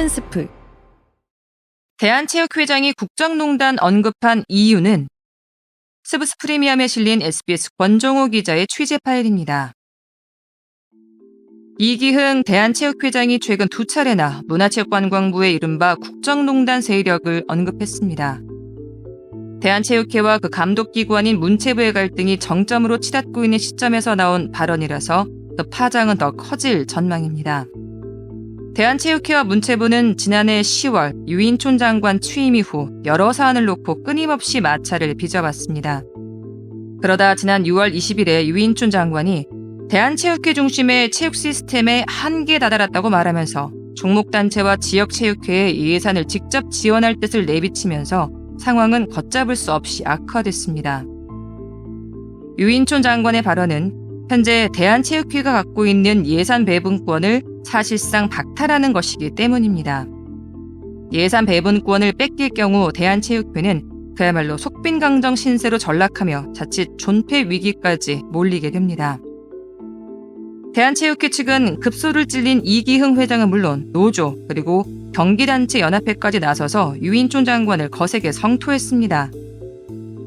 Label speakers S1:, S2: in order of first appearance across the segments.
S1: 새로운 스프.
S2: 대한체육회장이 국정농단 언급한 이유는 스브스 프리미엄에 실린 SBS 권정호 기자의 취재 파일입니다. 이기흥 대한체육회장이 최근 2차례나 문화체육관광부의 이른바 국정농단 세력을 언급했습니다. 대한체육회와 그 감독기관인 문체부의 갈등이 정점으로 치닫고 있는 시점에서 나온 발언이라서 더 파장은 더 커질 전망입니다. 대한체육회와 문체부는 지난해 10월 유인촌 장관 취임 이후 여러 사안을 놓고 끊임없이 마찰을 빚어왔습니다. 그러다 지난 6월 20일에 유인촌 장관이 대한체육회 중심의 체육 시스템에 한계에 다다랐다고 말하면서 종목단체와 지역체육회에 예산을 직접 지원할 뜻을 내비치면서 상황은 걷잡을 수 없이 악화됐습니다. 유인촌 장관의 발언은 현재 대한체육회가 갖고 있는 예산 배분권을 사실상 박탈하는 것이기 때문입니다. 예산 배분권을 뺏길 경우 대한체육회는 그야말로 속빈강정 신세로 전락하며 자칫 존폐 위기까지 몰리게 됩니다. 대한체육회 측은 급소를 찔린 이기흥 회장은 물론 노조 그리고 경기단체 연합회까지 나서서 유인촌 장관을 거세게 성토했습니다.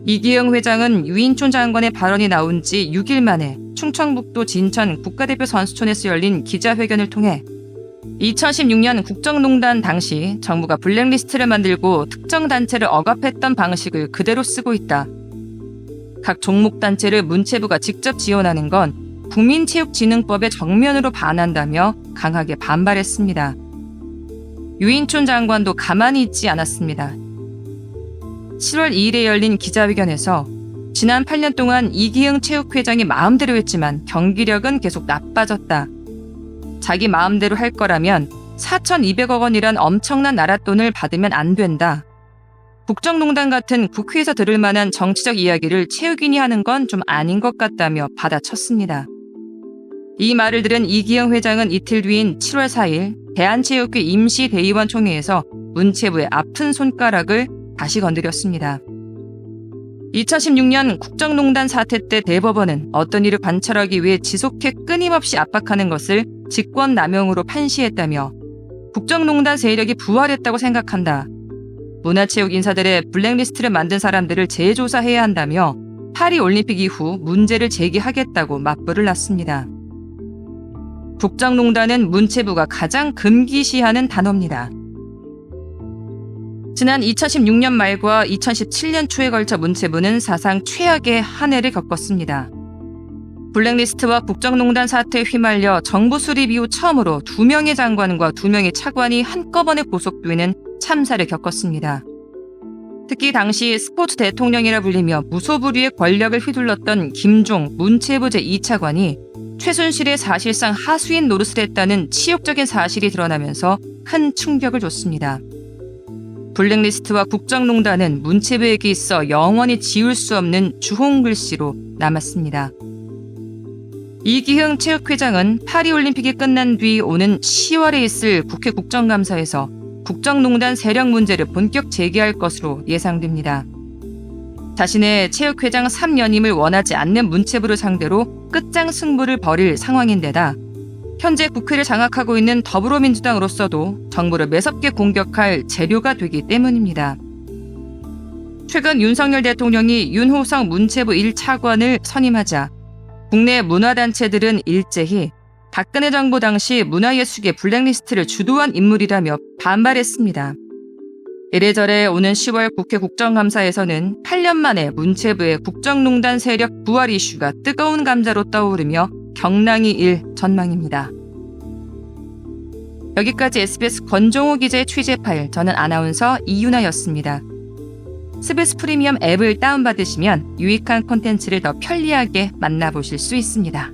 S2: 이기흥 회장은 유인촌 장관의 발언이 나온 지 6일 만에 충청북도 진천 국가대표 선수촌에서 열린 기자회견을 통해 2016년 국정농단 당시 정부가 블랙리스트를 만들고 특정 단체를 억압했던 방식을 그대로 쓰고 있다. 각 종목단체를 문체부가 직접 지원하는 건 국민체육진흥법에 정면으로 반한다며 강하게 반발했습니다. 유인촌 장관도 가만히 있지 않았습니다. 7월 2일에 열린 기자회견에서 지난 8년 동안 이기흥 체육회장이 마음대로 했지만 경기력은 계속 나빠졌다. 자기 마음대로 할 거라면 4,200억 원이란 엄청난 나라 돈을 받으면 안 된다. 국정농단 같은 국회에서 들을 만한 정치적 이야기를 체육인이 하는 건 좀 아닌 것 같다며 받아쳤습니다. 이 말을 들은 이기흥 회장은 이틀 뒤인 7월 4일 대한체육회 임시대의원 총회에서 문체부의 아픈 손가락을 다시 건드렸습니다. 2016년 국정농단 사태 때 대법원은 어떤 일을 관찰하기 위해 지속해 끊임없이 압박하는 것을 직권남용으로 판시했다며 국정농단 세력이 부활했다고 생각한다. 문화체육 인사들의 블랙리스트를 만든 사람들을 재조사해야 한다며 파리올림픽 이후 문제를 제기하겠다고 맞불을 놨습니다. 국정농단은 문체부가 가장 금기시하는 단어입니다. 지난 2016년 말과 2017년 초에 걸쳐 문체부는 사상 최악의 한 해를 겪었습니다. 블랙리스트와 국정농단 사태에 휘말려 정부 수립 이후 처음으로 2명의 장관과 2명의 차관이 한꺼번에 구속되는 참사를 겪었습니다. 특히 당시 스포츠 대통령이라 불리며 무소불위의 권력을 휘둘렀던 김종 문체부 제2차관이 최순실의 사실상 하수인 노릇을 했다는 치욕적인 사실이 드러나면서 큰 충격을 줬습니다. 블랙리스트와 국정농단은 문체부에게 있어 영원히 지울 수 없는 주홍글씨로 남았습니다. 이기흥 체육회장은 파리올림픽이 끝난 뒤 오는 10월에 있을 국회 국정감사에서 국정농단 세력 문제를 본격 제기할 것으로 예상됩니다. 자신의 체육회장 3연임을 원하지 않는 문체부를 상대로 끝장 승부를 벌일 상황인데다 현재 국회를 장악하고 있는 더불어민주당으로서도 정부를 매섭게 공격할 재료가 되기 때문입니다. 최근 윤석열 대통령이 윤호성 문체부 1차관을 선임하자 국내 문화단체들은 일제히 박근혜 정부 당시 문화예술계 블랙리스트를 주도한 인물이라며 반발했습니다. 이래저래 오는 10월 국회 국정감사에서는 8년 만에 문체부의 국정농단 세력 부활 이슈가 뜨거운 감자로 떠오르며 경랑이 일 전망입니다. 여기까지 SBS 권정호 기자의 취재 파일, 저는 아나운서 이윤아였습니다. 스브스 프리미엄 앱을 다운받으시면 유익한 콘텐츠를 더 편리하게 만나보실 수 있습니다.